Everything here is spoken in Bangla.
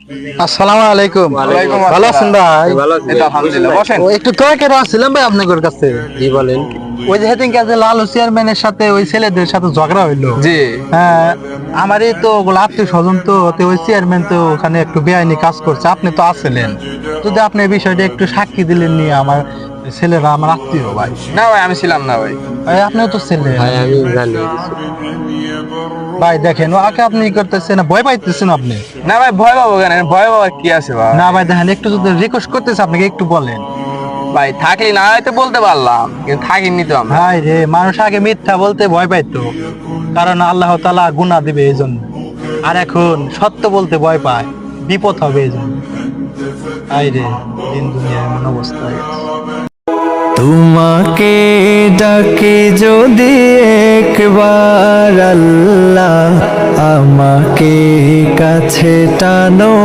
আসসালামু আলাইকুম। ওয়ালাইকুম ভালো আছেন ভাই? ভালো আছি ভাই। আলহামদুলিল্লাহ, বসেন। ও একটু দয়া করে আসছিলাম ভাই আপনাদের কাছে। জি বলেন। ওই যে সেদিন কাজে লালু চেয়ারম্যানের সাথে ওই ছেলেদের সাথে ঝগড়া হইলো। জি। হ্যাঁ, আমারই তো ওগুলো আত্মীয় স্বজন তো ওই চেয়ারম্যান তো ওখানে একটু বেআইনি কাজ করছে, আপনি তো আছিলেন, যদি আপনি এই বিষয়টা একটু সাক্ষী দিলেন নিয়ে, আমার ছেলেরা আমার আত্মীয় ভাই। না ভাই, আমি ছিলাম না ভাই। ভাই আপনিও তো ছেলে ভাই আমি জানি। ভাই, দেখেন ওকে আপনি ই করতেছেন, ভয় পাইতেছেন আপনি। না ভাই, ভয় পাবো কেন? ভয় পাবার কি আছে ভাই? না ভাই দেখেন, একটু যদি রিকোয়েস্ট করতেছে আপনাকে, একটু বলেন। ভাই থাকলি না হয়তো বলতে পারলাম, কিন্তু থাকিনি তো আমরা। ভাই রে, মানুষ আগে মিথ্যা বলতে ভয় পাইতো, কারণ আল্লাহ তাআলা গুনাহ দিবে এই জন্য। আর এখন সত্য বলতে ভয় পায়, বিপদ হবে এই জন্য। ভাই রে, দিন দুনিয়ার এমন অবস্থা হয়ে গেছে। তোমাকে ডাকে যদি একবার আল্লাহ, আমাকে কাছে টানো।